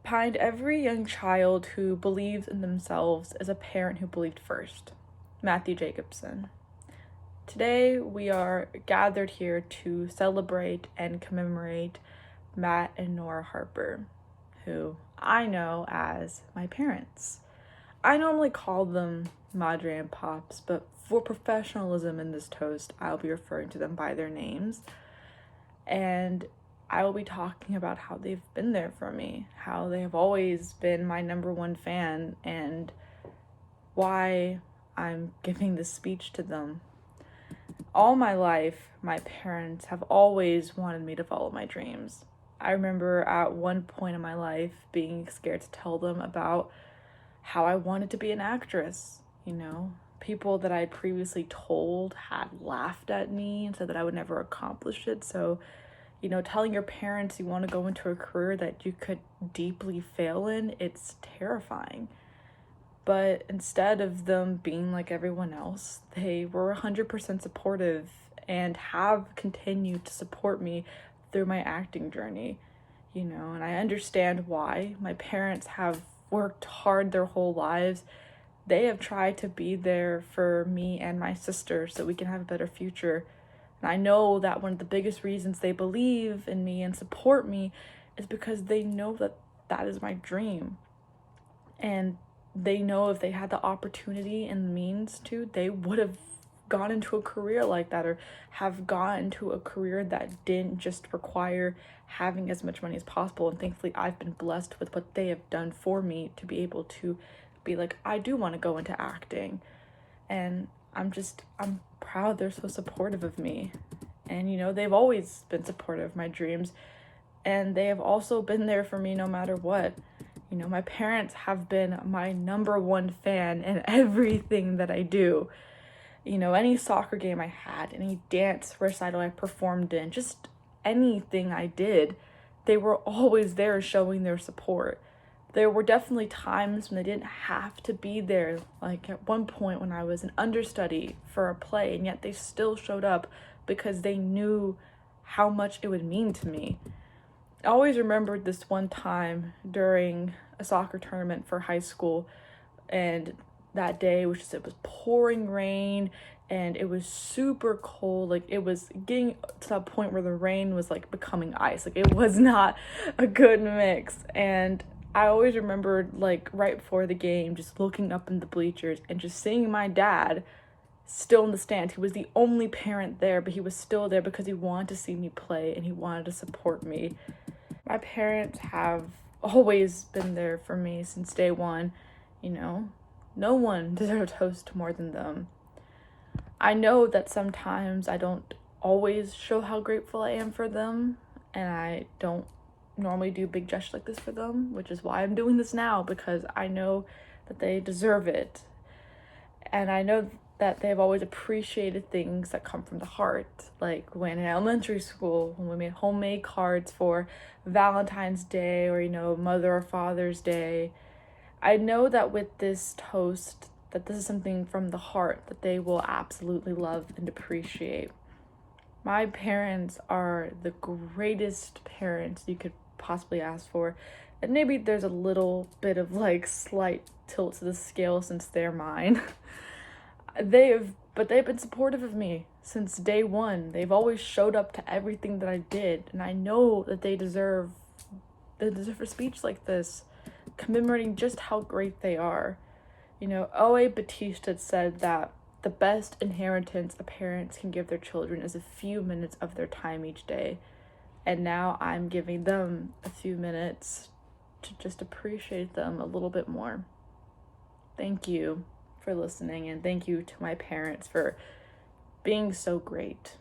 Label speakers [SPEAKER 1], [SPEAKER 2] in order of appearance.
[SPEAKER 1] Behind every young child who believes in themselves is a parent who believed first. Matthew Jacobson. Today we are gathered here to celebrate and commemorate Matt and Nora Harper, who I know as my parents. I normally call them Madre and Pops, but for professionalism in this toast, I'll be referring to them by their names. And I will be talking about how they've been there for me, how they have always been my number one fan, and why I'm giving this speech to them. All my life, my parents have always wanted me to follow my dreams. I remember at one point in my life being scared to tell them about how I wanted to be an actress. People that I had previously told had laughed at me and said that I would never accomplish it. So, telling your parents you want to go into a career that you could deeply fail in, it's terrifying. But instead of them being like everyone else, they were 100% supportive and have continued to support me through my acting journey, and I understand why. My parents have worked hard their whole lives. They have tried to be there for me and my sister so we can have a better future. And I know that one of the biggest reasons they believe in me and support me is because they know that that is my dream. And they know if they had the opportunity and the means to, they would have gone into a career like that, or have gone into a career that didn't just require having as much money as possible. And thankfully I've been blessed with what they have done for me to be able to be like, I do want to go into acting. And I'm proud they're so supportive of me. And they've always been supportive of my dreams, and they have also been there for me no matter what. My parents have been my number one fan in everything that I do. Any soccer game I had, any dance recital I performed in, just anything I did, they were always there showing their support. There were definitely times when they didn't have to be there, like at one point when I was an understudy for a play, and yet they still showed up because they knew how much it would mean to me. I always remembered this one time during a soccer tournament for high school, and that day it was pouring rain and it was super cold. Like, it was getting to that point where the rain was like becoming ice. Like, it was not a good mix. And I always remembered, like, right before the game, just looking up in the bleachers and just seeing my dad still in the stands. He was the only parent there, but he was still there because he wanted to see me play and he wanted to support me. My parents have always been there for me since day one. No one deserves a toast more than them. I know that sometimes I don't always show how grateful I am for them, and I don't normally do big gestures like this for them, which is why I'm doing this now, because I know that they deserve it. And I know that they've always appreciated things that come from the heart. Like when in elementary school, when we made homemade cards for Valentine's Day or, Mother or Father's Day. I know that with this toast, that this is something from the heart that they will absolutely love and appreciate. My parents are the greatest parents you could possibly ask for. And maybe there's a little bit of slight tilt to the scale since they're mine. They've been supportive of me since day one. They've always showed up to everything that I did, and I know that they deserve a speech like this, commemorating just how great they are. O.A. Batista said that the best inheritance a parents can give their children is a few minutes of their time each day. And now I'm giving them a few minutes to just appreciate them a little bit more. Thank you for listening, and thank you to my parents for being so great.